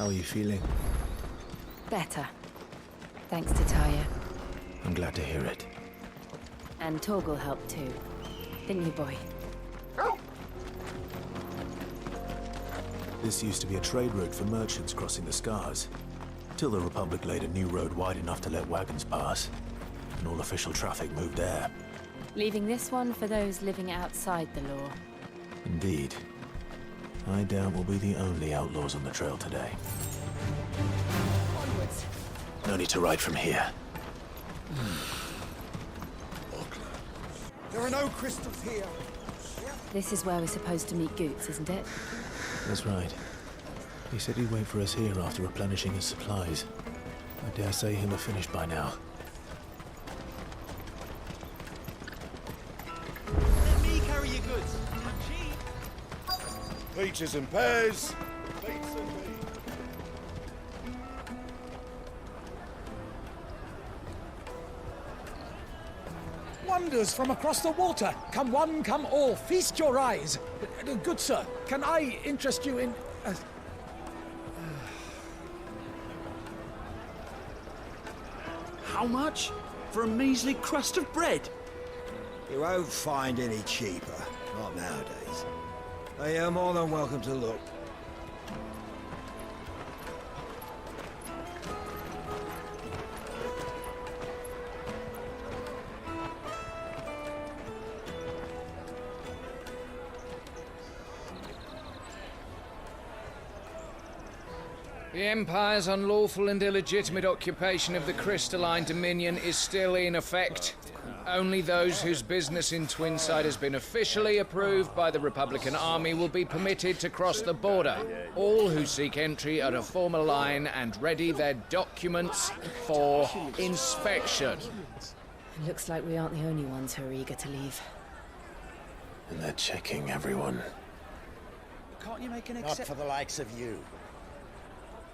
How are you feeling? Better. Thanks to Taya. I'm glad to hear it. And Torgal helped too. Didn't you, boy? This used to be a trade route for merchants crossing the Scars. Till the Republic laid a new road wide enough to let wagons pass. And all official traffic moved there. Leaving this one for those living outside the law. Indeed. I doubt we'll be the only outlaws on the trail today. Onwards. No need to ride from here. There are no crystals here. This is where we're supposed to meet Goots, isn't it? That's right. He said he'd wait for us here after replenishing his supplies. I dare say he'll have finished by now. Let me carry your goods. I'm cheap. Peaches and pears. Beets and beans. Wonders from across the water. Come one, come all. Feast your eyes. Good sir, can I interest you in... How much? For a measly crust of bread? You won't find any cheaper. Not nowadays. But you're more than welcome to look. The Empire's unlawful and illegitimate occupation of the Crystalline Dominion is still in effect. Only those whose business in Twinside has been officially approved by the Republican Army will be permitted to cross the border. All who seek entry are to form a line and ready their documents for inspection. It looks like we aren't the only ones who are eager to leave. And they're checking everyone. Can't you make an Not exception? for the likes of you.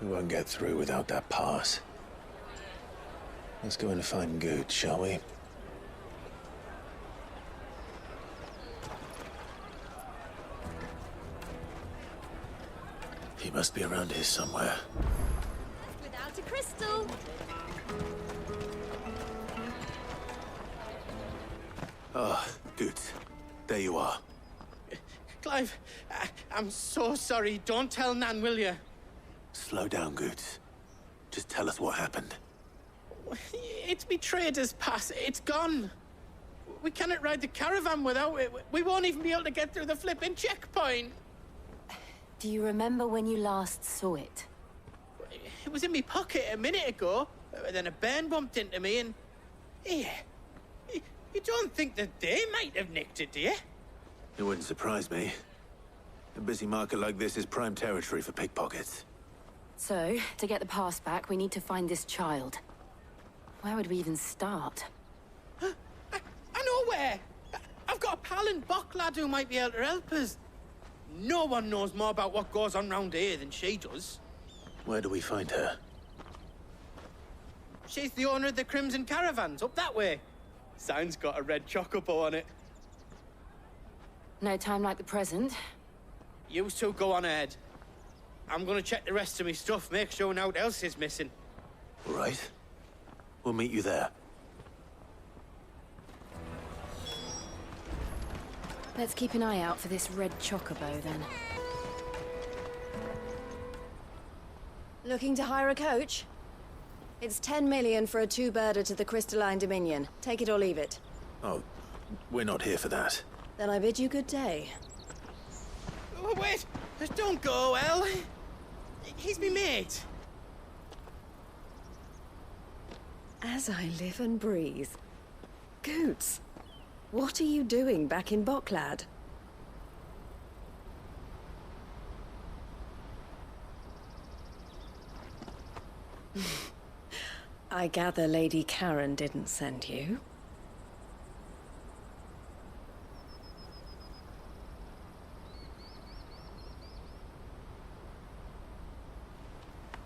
We won't get through without that pass. Let's go in and find Good, shall we? He must be around here somewhere. Without a crystal. Ah, Good. There you are. Clive, I'm so sorry. Don't tell Nan, will you? Slow down, Goods. Just tell us what happened. It's me trader's pass. It's gone. We cannot ride the caravan without it. We won't even be able to get through the flipping checkpoint. Do you remember when you last saw it? It was in my pocket a minute ago. Then a bairn bumped into me and... Yeah. You don't think that they might have nicked it, do you? It wouldn't surprise me. A busy market like this is prime territory for pickpockets. So, to get the pass back, we need to find this child. Where would we even start? I know where. I've got a pal in Bocklad who might be able to help us. No one knows more about what goes on round here than she does. Where do we find her? She's the owner of the Crimson Caravans, up that way. Sign's got a red chocobo on it. No time like the present. You two go on ahead. I'm gonna check the rest of my stuff, make sure no one else is missing. All right. We'll meet you there. Let's keep an eye out for this red chocobo, then. Looking to hire a coach? It's 10 million for a two-birder to the Crystalline Dominion. Take it or leave it. Oh, we're not here for that. Then I bid you good day. Oh, wait! Don't go, El. He's me mate. As I live and breathe. Goots, what are you doing back in Bocklad? I gather Lady Karen didn't send you.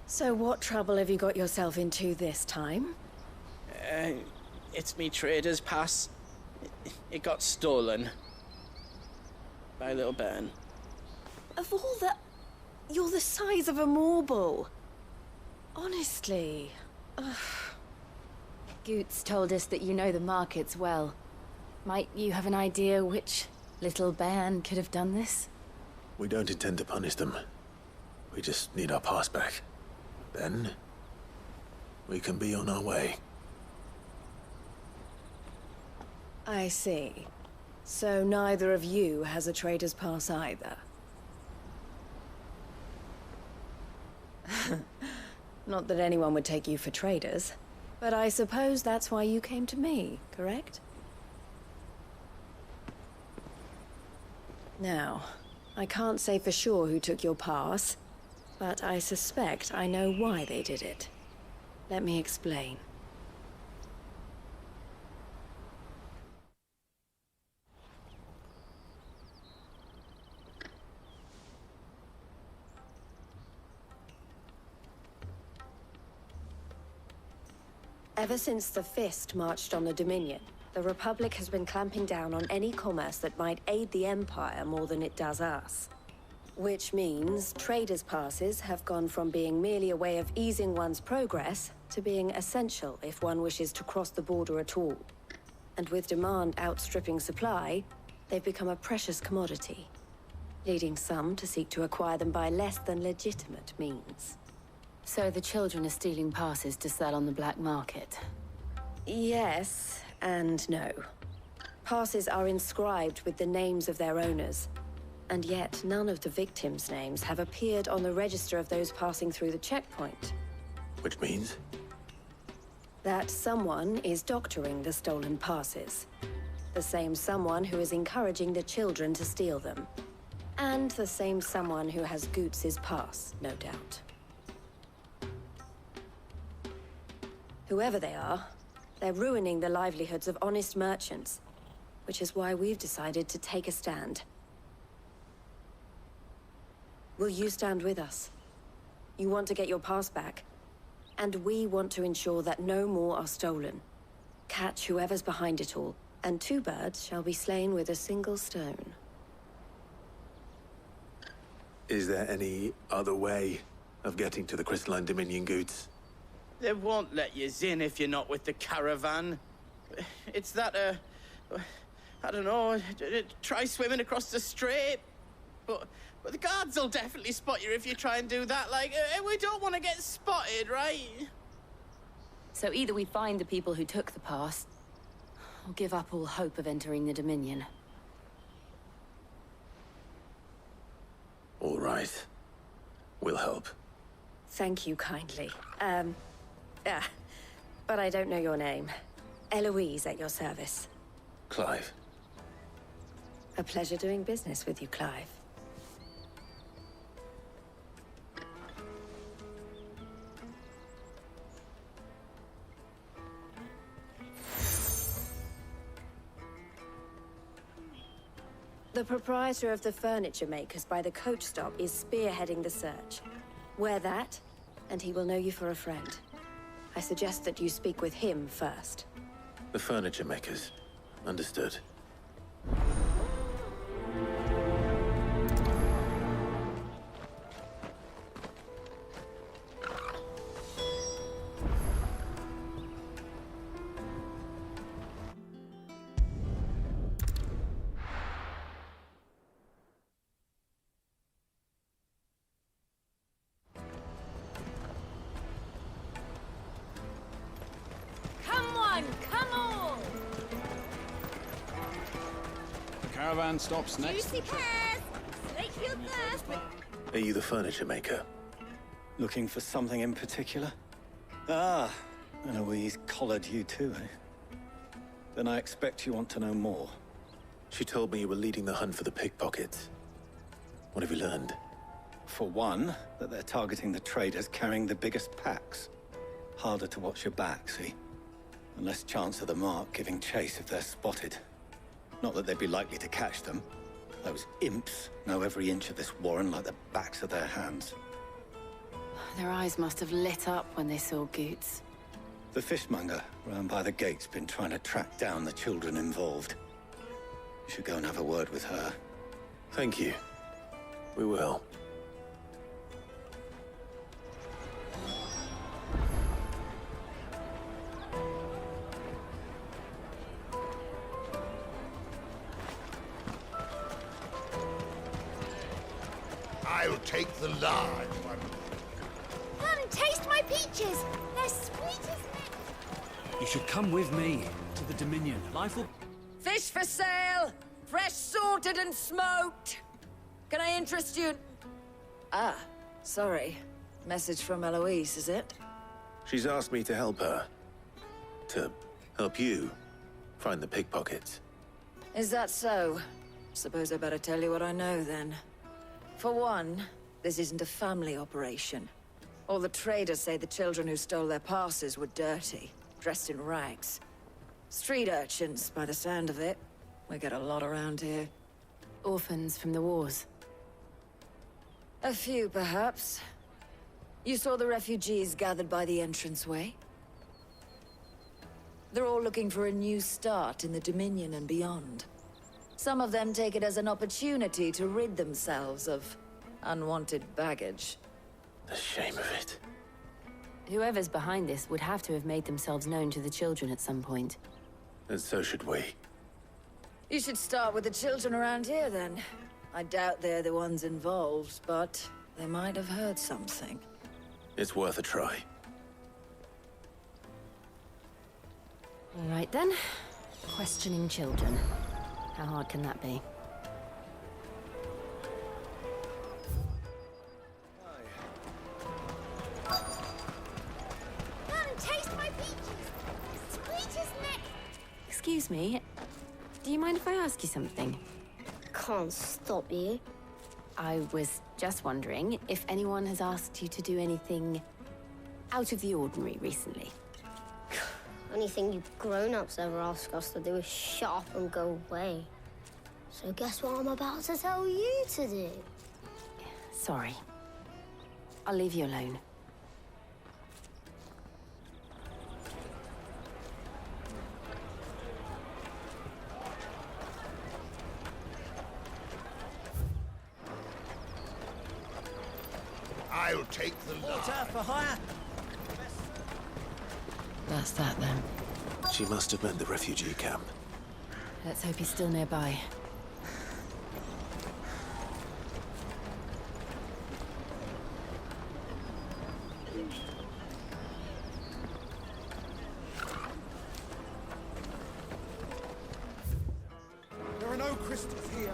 So what trouble have you got yourself into this time? It's me trader's pass. It got stolen. By a little bairn. Of all the... You're the size of a marble. Honestly. Ugh. Goots told us that you know the markets well. Might you have an idea which little band could have done this? We don't intend to punish them. We just need our pass back. Then, we can be on our way. I see. So neither of you has a trader's pass either. Not that anyone would take you for traders, but I suppose that's why you came to me, correct? Now, I can't say for sure who took your pass, but I suspect I know why they did it. Let me explain. Ever since the Fist marched on the Dominion, the Republic has been clamping down on any commerce that might aid the Empire more than it does us. Which means traders' passes have gone from being merely a way of easing one's progress to being essential if one wishes to cross the border at all. And with demand outstripping supply, they've become a precious commodity, leading some to seek to acquire them by less than legitimate means. So the children are stealing passes to sell on the black market? Yes and no. Passes are inscribed with the names of their owners, and yet none of the victims' names have appeared on the register of those passing through the checkpoint. Which means? That someone is doctoring the stolen passes. The same someone who is encouraging the children to steal them. And the same someone who has Goots' pass, no doubt. Whoever they are, they're ruining the livelihoods of honest merchants, which is why we've decided to take a stand. Will you stand with us? You want to get your pass back, and we want to ensure that no more are stolen. Catch whoever's behind it all, and two birds shall be slain with a single stone. Is there any other way of getting to the Crystalline Dominion, Goots? They won't let you in if you're not with the caravan. It's that, I don't know, try swimming across the strait. But the guards will definitely spot you if you try and do that. Like, we don't want to get spotted, right? So either we find the people who took the pass, or give up all hope of entering the Dominion. All right. We'll help. Thank you kindly. But I don't know your name. Eloise at your service. Clive. A pleasure doing business with you, Clive. The proprietor of the furniture makers by the coach stop is spearheading the search. Wear that, and he will know you for a friend. I suggest that you speak with him first. The furniture makers. Understood. Caravan stops next. Juicy pears! Slake your thirst with... Are you the furniture maker? Looking for something in particular? Ah, Eloise collared you too, eh? Then I expect you want to know more. She told me you were leading the hunt for the pickpockets. What have you learned? For one, that they're targeting the traders carrying the biggest packs. Harder to watch your back, see? And less chance of the mark giving chase if they're spotted. Not that they'd be likely to catch them. Those imps know every inch of this warren like the backs of their hands. Their eyes must have lit up when they saw Goots. The fishmonger round by the gate's been trying to track down the children involved. You should go and have a word with her. Thank you. We will. I'll take the large one. Come and taste my peaches. They're sweet as milk. You should come with me to the Dominion. Life will... Fish for sale! Fresh sorted and smoked! Can I interest you? Ah, sorry. Message from Eloise, is it? She's asked me to help her. To help you find the pickpockets. Is that so? Suppose I better tell you what I know, then. For one, this isn't a family operation. All the traders say the children who stole their passes were dirty, dressed in rags. Street urchins, by the sound of it. We get a lot around here. Orphans from the wars. A few, perhaps. You saw the refugees gathered by the entranceway? They're all looking for a new start in the Dominion and beyond. Some of them take it as an opportunity to rid themselves of unwanted baggage. The shame of it. Whoever's behind this would have to have made themselves known to the children at some point. And so should we. You should start with the children around here, then. I doubt they're the ones involved, but they might have heard something. It's worth a try. All right, then. Questioning children. How hard can that be? Come and taste my peaches. They're sweet as milk. Excuse me. Do you mind if I ask you something? Can't stop you. I was just wondering if anyone has asked you to do anything out of the ordinary recently. Anything you grown-ups ever ask us to do is shut up and go away. So guess what I'm about to tell you to do? Sorry. I'll leave you alone. I'll take the large. for hire? That's that, then. She must have meant the refugee camp. Let's hope he's still nearby. There are no crystals here.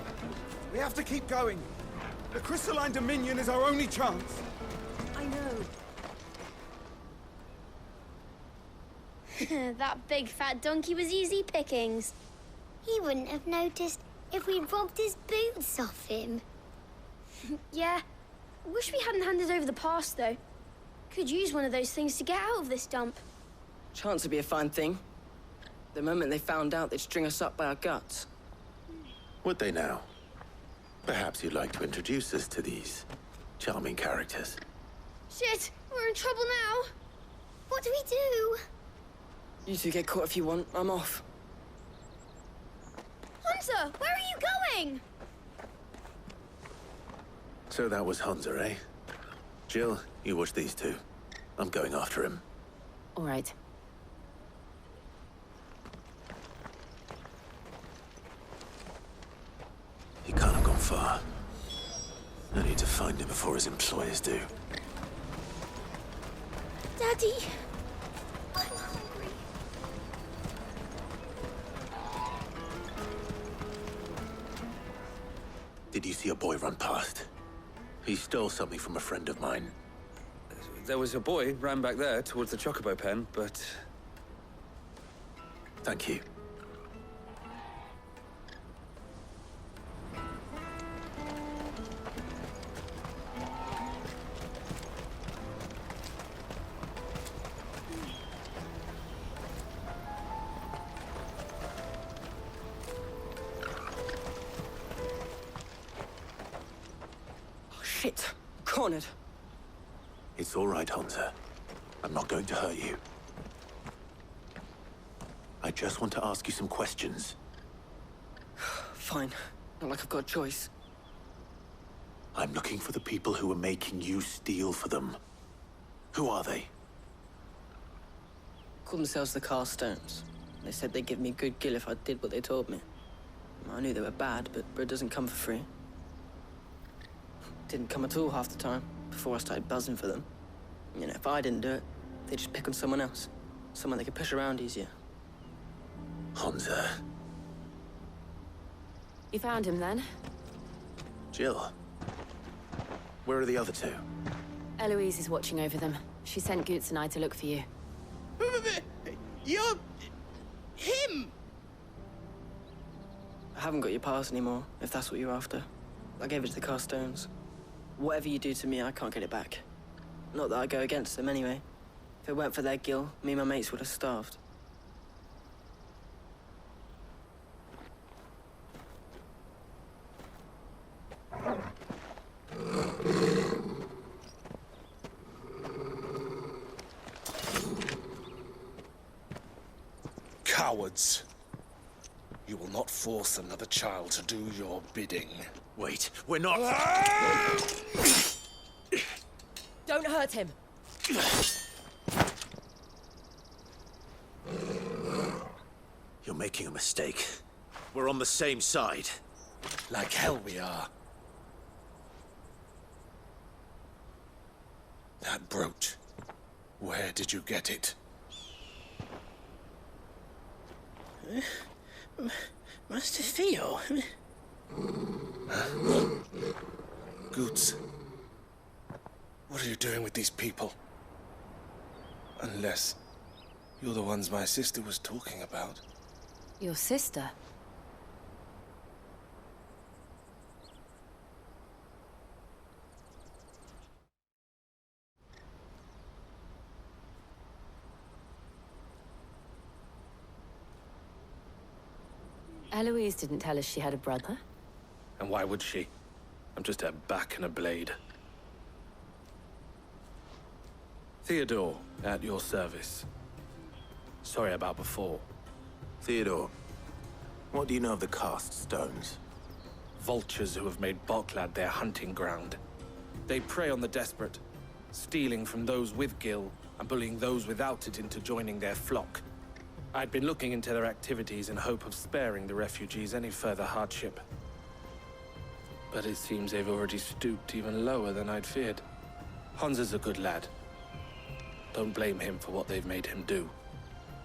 We have to keep going. The Crystalline Dominion is our only chance. I know. That big fat donkey was easy pickings. He wouldn't have noticed if we robbed his boots off him. Yeah. Wish we hadn't handed over the pass, though. Could use one of those things to get out of this dump. Chance would be a fine thing. The moment they found out, they'd string us up by our guts. Would they now? Perhaps you'd like to introduce us to these charming characters. Shit, we're in trouble now. What do we do? You two get caught if you want. I'm off. Hunter, where are you going? So that was Hunter, eh? Jill, you watch these two. I'm going after him. All right. He can't have gone far. I need to find him before his employers do. Daddy, I'm hungry. Did you see a boy run past? He stole something from a friend of mine. There was a boy ran back there towards the Chocobo pen, but... Thank you. Shit. Cornered. It's all right, Hunter. I'm not going to hurt you. I just want to ask you some questions. Fine. Not like I've got a choice. I'm looking for the people who are making you steal for them. Who are they? Call themselves the Carstones. They said they'd give me good gill if I did what they told me. I knew they were bad, but bread doesn't come for free. didn't come at all half the time, before I started buzzing for them. You know, if I didn't do it, they'd just pick on someone else. Someone they could push around easier. Hansa. You found him then? Jill. Where are the other two? Eloise is watching over them. She sent Goots and I to look for you. You're... him! I haven't got your pass anymore, if that's what you're after. I gave it to the Carstones. Whatever you do to me, I can't get it back. Not that I go against them anyway. If it weren't for their guild, me and my mates would have starved. Cowards. You will not force another child to do your bidding. Wait, we're not... Don't hurt him! You're making a mistake. We're on the same side. Like hell we are. That brooch. Where did you get it? Master Theo. Goots. What are you doing with these people? Unless you're the ones my sister was talking about. Your sister? Eloise didn't tell us she had a brother. And why would she? I'm just her back and a blade. Theodore, at your service. Sorry about before. Theodore, what do you know of the cast stones? Vultures who have made Barricade their hunting ground. They prey on the desperate, stealing from those with Gil and bullying those without it into joining their flock. I'd been looking into their activities in hope of sparing the refugees any further hardship. But it seems they've already stooped even lower than I'd feared. Hansa's a good lad. Don't blame him for what they've made him do.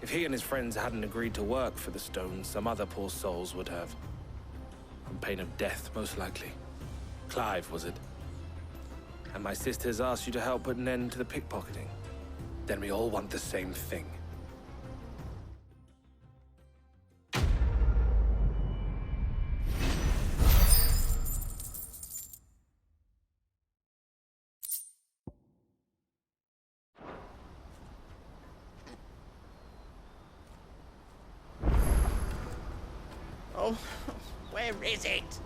If he and his friends hadn't agreed to work for the stones, some other poor souls would have. On pain of death, most likely. Clive, was it? And my sisters asked you to help put an end to the pickpocketing. Then we all want the same thing. Oh, where is it?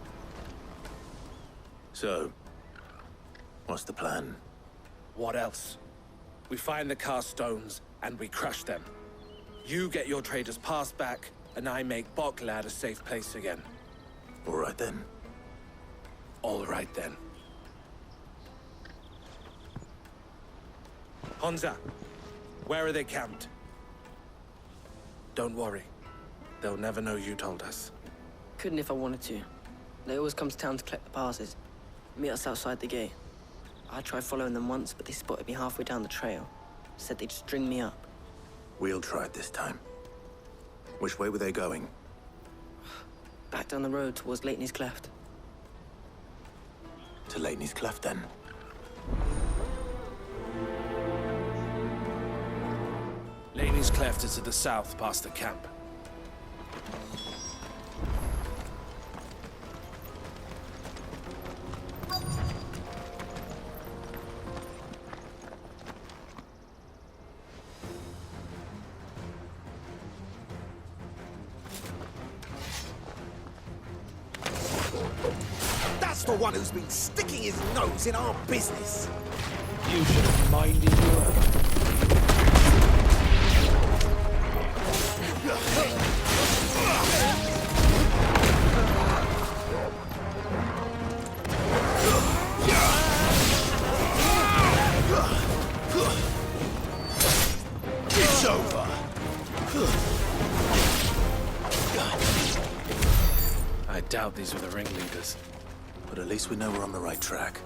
So, what's the plan? What else? We find the cast stones, and we crush them. You get your trader's pass back, and I make Barricade a safe place again. All right then. All right then. Hansa, where are they camped? Don't worry. They'll never know you told us. Couldn't if I wanted to. They always come to town to collect the passes. Meet us outside the gate. I tried following them once, but they spotted me halfway down the trail. Said they'd string me up. We'll try it this time. Which way were they going? Back down the road towards Lateney's Cleft. To Lateney's Cleft, then. Lateney's Cleft is to the south, past the camp. That's the one who's been sticking his nose in our business. You should have minded your own. It's over. I doubt these were the ringleaders. But at least we know we're on the right track.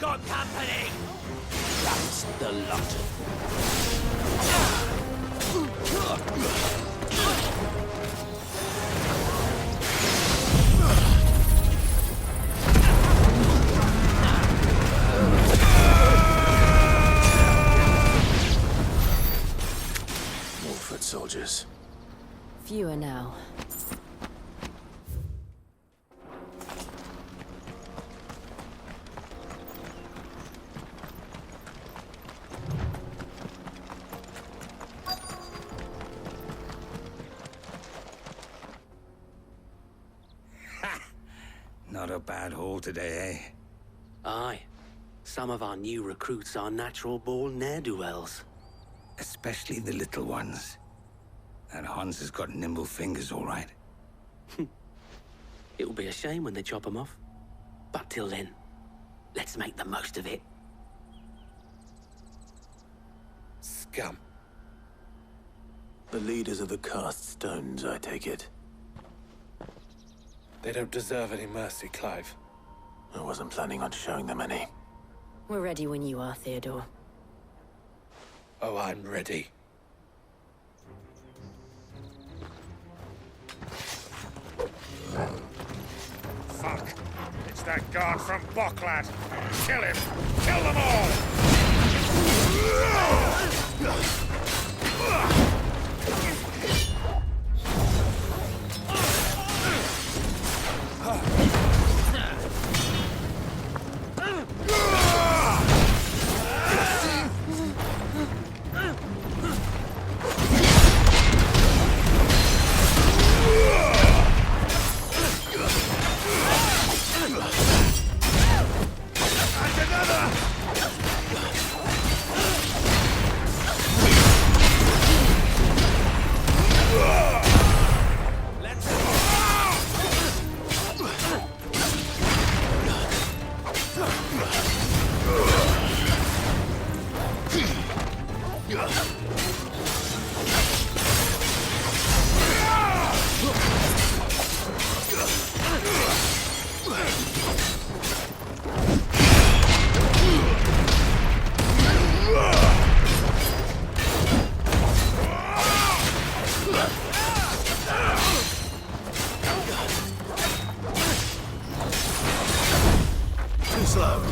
got company! That's the lot. More foot soldiers. Fewer now. Not a bad haul today, eh? Aye. Some of our new recruits are natural-born ne'er-do-wells. Especially the little ones. That Hans has got nimble fingers, all right. It'll be a shame when they chop them off. But till then, let's make the most of it. Scum. The leaders of the cast stones, I take it. They don't deserve any mercy, Clive. I wasn't planning on showing them any. We're ready when you are, Theodore. Oh, I'm ready. Fuck. It's that guard from Barricade. Kill him. Kill them all. Too slow.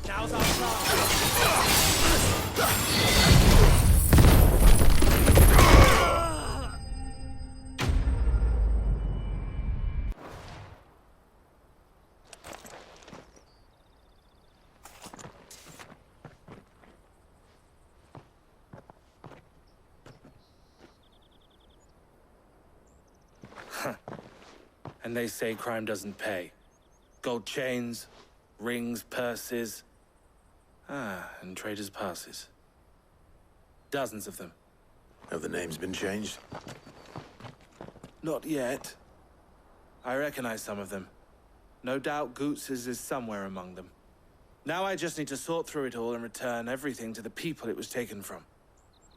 Now's our chance. And they say crime doesn't pay. Gold chains, rings, purses. And traders' passes. Dozens of them. Have the names been changed? Not yet. I recognize some of them. No doubt Goots's is somewhere among them. Now I just need to sort through it all and return everything to the people it was taken from.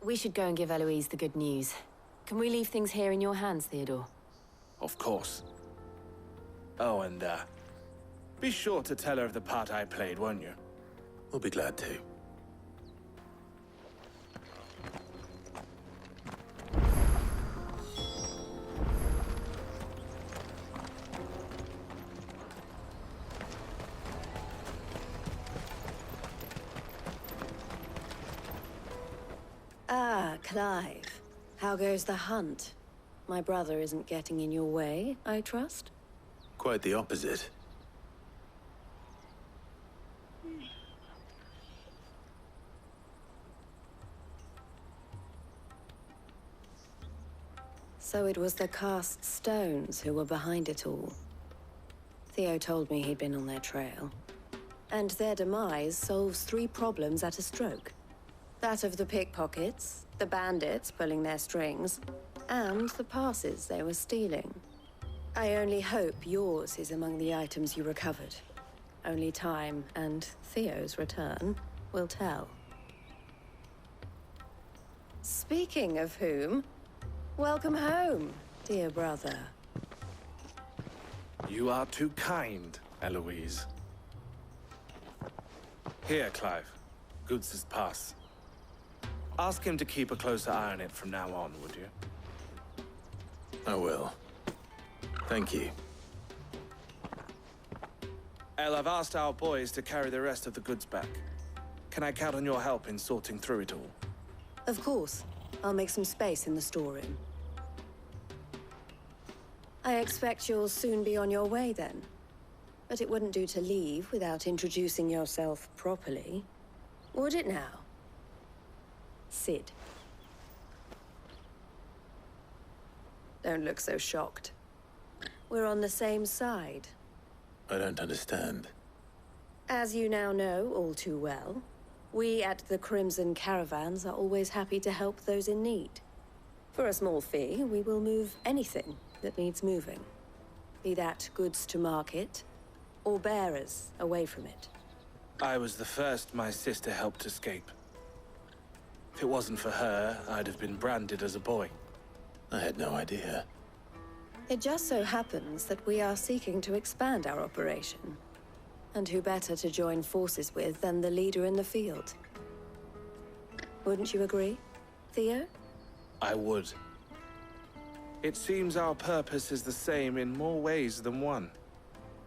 We should go and give Eloise the good news. Can we leave things here in your hands, Theodore? Of course. Oh, and, be sure to tell her of the part I played, won't you? We'll be glad to. Ah, Clive. How goes the hunt? My brother isn't getting in your way, I trust? Quite the opposite. So it was the cast stones who were behind it all. Theo told me he'd been on their trail. And their demise solves 3 problems at a stroke. That of the pickpockets, the bandits pulling their strings, and the passes they were stealing. I only hope yours is among the items you recovered. Only time and Theo's return will tell. Speaking of whom, welcome home, dear brother. You are too kind, Eloise. Here, Clive. Goods' pass. Ask him to keep a closer eye on it from now on, would you? I will. Thank you. El, I've asked our boys to carry the rest of the goods back. Can I count on your help in sorting through it all? Of course. I'll make some space in the storeroom. I expect you'll soon be on your way then. But it wouldn't do to leave without introducing yourself properly. Would it now? Sid. Don't look so shocked. We're on the same side. I don't understand. As you now know all too well, we at the Crimson Caravans are always happy to help those in need. For a small fee, we will move anything that needs moving. Be that goods to market, or bearers away from it. I was the first my sister helped escape. If it wasn't for her, I'd have been branded as a boy. I had no idea. It just so happens that we are seeking to expand our operation. And who better to join forces with than the leader in the field? Wouldn't you agree, Theo? I would. It seems our purpose is the same in more ways than one.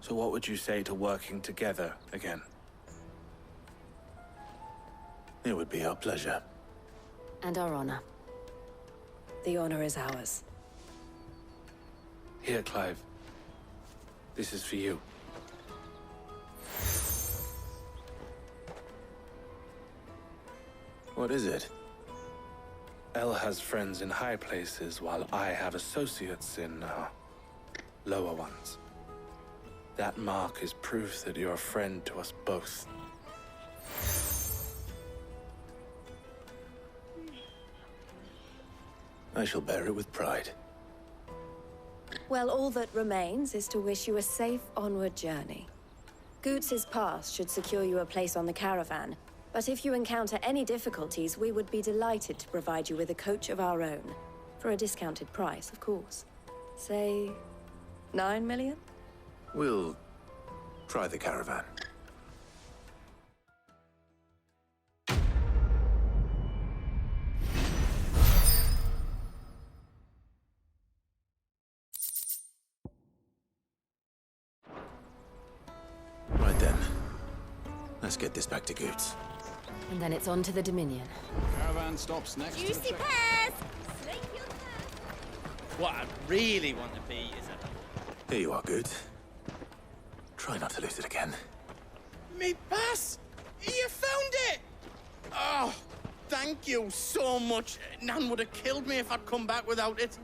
So what would you say to working together again? It would be our pleasure. And our honor. The honor is ours. Here, Clive. This is for you. What is it? El has friends in high places, while I have associates in, lower ones. That mark is proof that you're a friend to us both. I shall bear it with pride. Well, all that remains is to wish you a safe onward journey. Goots' pass should secure you a place on the caravan, but if you encounter any difficulties, we would be delighted to provide you with a coach of our own. For a discounted price, of course. Say, 9 million? We'll try the caravan. Right then. Let's get this back to Goots. And then it's on to the Dominion. Caravan stops next to the Juicy check. pears! Slake your thirst. What I really want to be is a... Here you are, Goots. Try not to lose it again. Me pass! You found it! Oh, thank you so much. Nan would have killed me if I'd come back without it.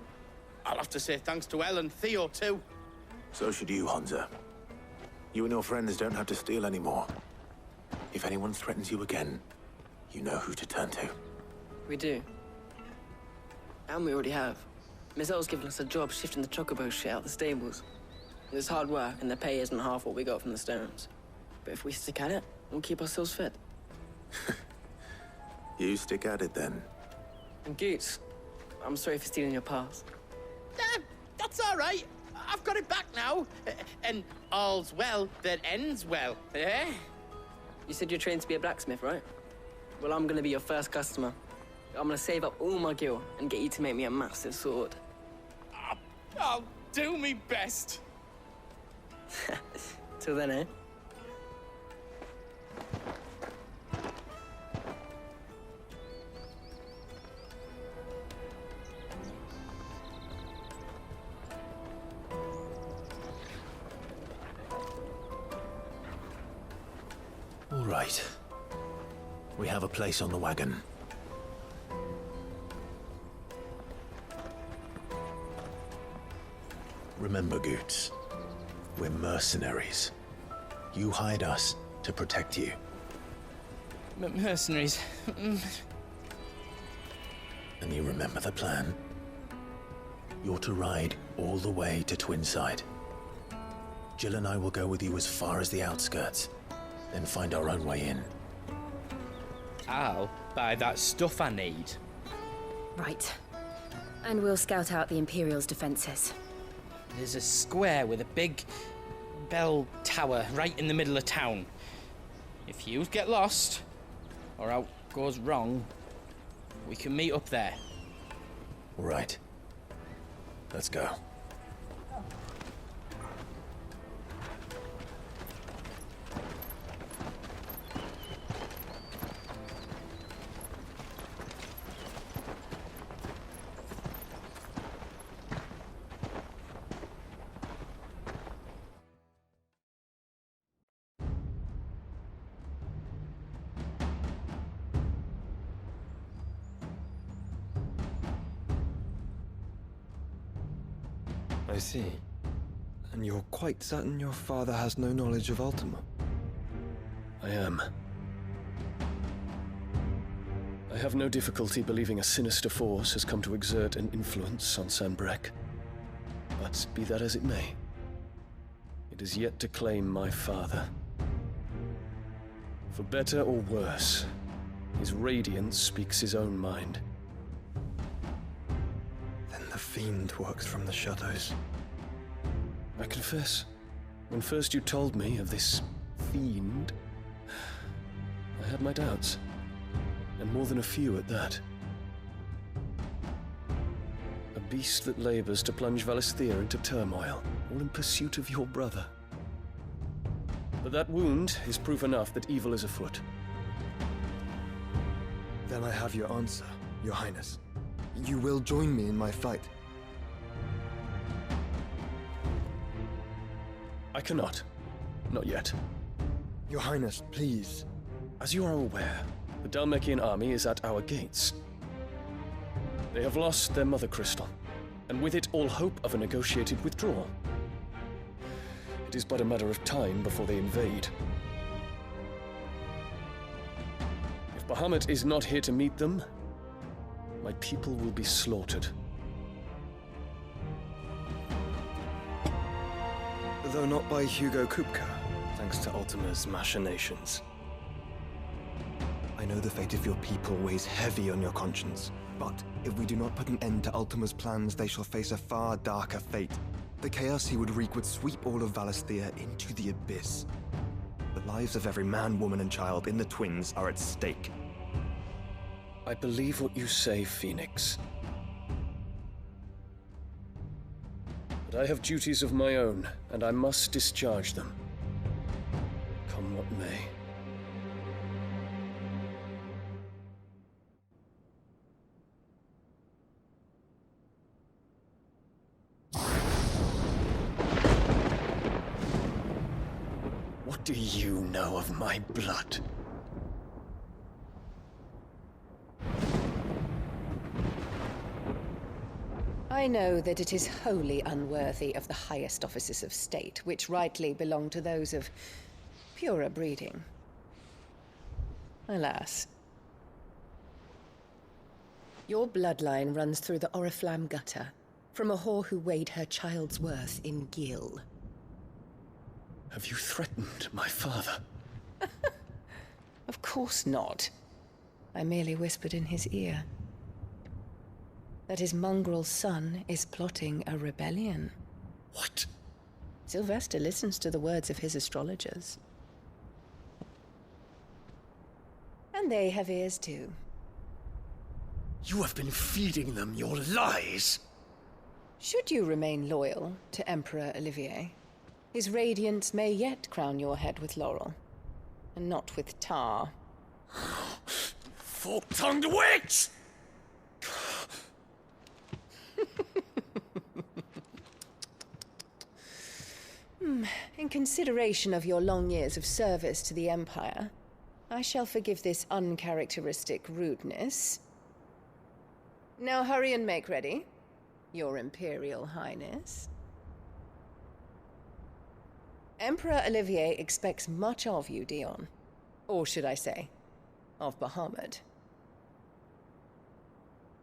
I'll have to say thanks to El and Theo, too. So should you, Hansa. You and your friends don't have to steal anymore. If anyone threatens you again, you know who to turn to. We do. And we already have. Miss L's given us a job shifting the chocobo shit out the stables. It's hard work, and the pay isn't half what we got from the Stones. But if we stick at it, we'll keep ourselves fit. You stick at it, then. And Goots, I'm sorry for stealing your pass. That's all right. I've got it back now. And all's well that ends well, eh? You said you're trained to be a blacksmith, right? Well, I'm gonna be your first customer. I'm gonna save up all my gil and get you to make me a massive sword. I'll do me best. Till then, eh? All right. We have a place on the wagon. Remember, Goots, we're mercenaries. You hired us to protect you. Mercenaries. And you remember the plan? You're to ride all the way to Twinside. Jill and I will go with you as far as the outskirts, then find our own way in. I'll buy that stuff I need. Right. And we'll scout out the Imperial's defenses. There's a square with a big bell tower right in the middle of town. If you get lost, or out goes wrong, we can meet up there. All right. Let's go. I see. And you're quite certain your father has no knowledge of Ultima? I am. I have no difficulty believing a sinister force has come to exert an influence on Sanbreque. But be that as it may, it is yet to claim my father. For better or worse, his radiance speaks his own mind. Then the fiend works from the shadows. I confess, when first you told me of this fiend, I had my doubts, and more than a few at that. A beast that labors to plunge Valisthea into turmoil, all in pursuit of your brother. But that wound is proof enough that evil is afoot. Then I have your answer, Your Highness. You will join me in my fight. I cannot. Not yet. Your Highness, please. As you are aware, the Dhalmekian army is at our gates. They have lost their mother crystal, and with it all hope of a negotiated withdrawal. It is but a matter of time before they invade. If Bahamut is not here to meet them, my people will be slaughtered. Though not by Hugo Kupka, thanks to Ultima's machinations. I know the fate of your people weighs heavy on your conscience, but if we do not put an end to Ultima's plans, they shall face a far darker fate. The chaos he would wreak would sweep all of Valisthea into the abyss. The lives of every man, woman, and child in the Twins are at stake. I believe what you say, Phoenix. But I have duties of my own, and I must discharge them. Come what may. What do you know of my blood? I know that it is wholly unworthy of the highest offices of state, which rightly belong to those of purer breeding. Alas. Your bloodline runs through the Oriflamme gutter, from a whore who weighed her child's worth in Gil. Have you threatened my father? Of course not. I merely whispered in his ear that his mongrel son is plotting a rebellion. What? Sylvester listens to the words of his astrologers. And they have ears too. You have been feeding them your lies! Should you remain loyal to Emperor Olivier, his radiance may yet crown your head with laurel, and not with tar. Fork-tongued witch! In consideration of your long years of service to the Empire, I shall forgive this uncharacteristic rudeness. Now hurry and make ready, Your Imperial Highness. Emperor Olivier expects much of you, Dion. Or should I say, of Bahamut.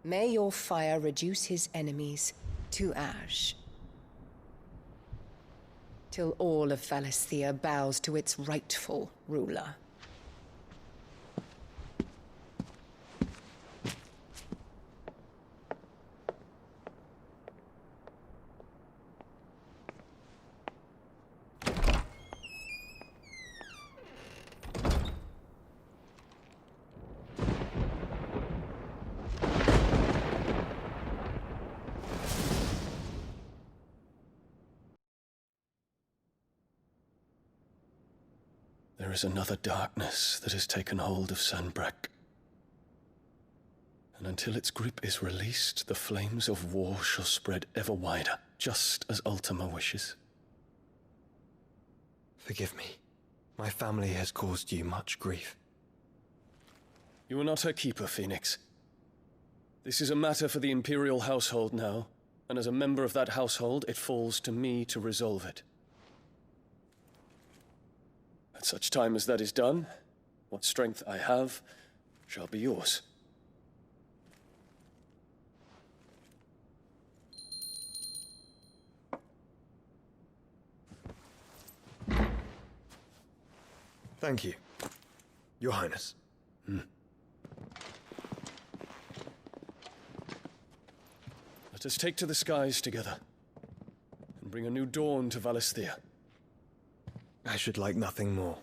May your fire reduce his enemies to ash. till all of Valisthea bows to its rightful ruler. There is another darkness that has taken hold of Sanbreque. And until its grip is released, the flames of war shall spread ever wider, just as Ultima wishes. Forgive me. My family has caused you much grief. You are not her keeper, Phoenix. This is a matter for the Imperial household now, and as a member of that household, it falls to me to resolve it. At such time as that is done, what strength I have shall be yours. Thank you, Your Highness. Let us take to the skies together, and bring a new dawn to Valisthea. I should like nothing more.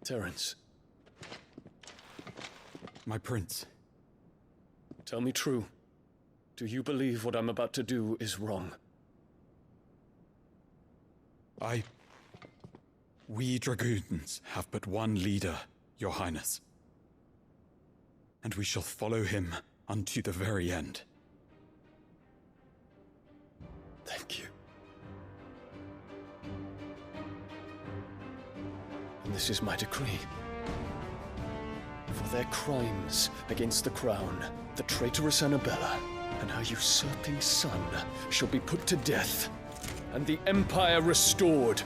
Terence. My prince. Tell me true. Do you believe what I'm about to do is wrong? We dragoons have but one leader, Your Highness. And we shall follow him unto the very end. Thank you. And this is my decree. For their crimes against the crown, the traitorous Annabella and her usurping son shall be put to death, and the Empire restored.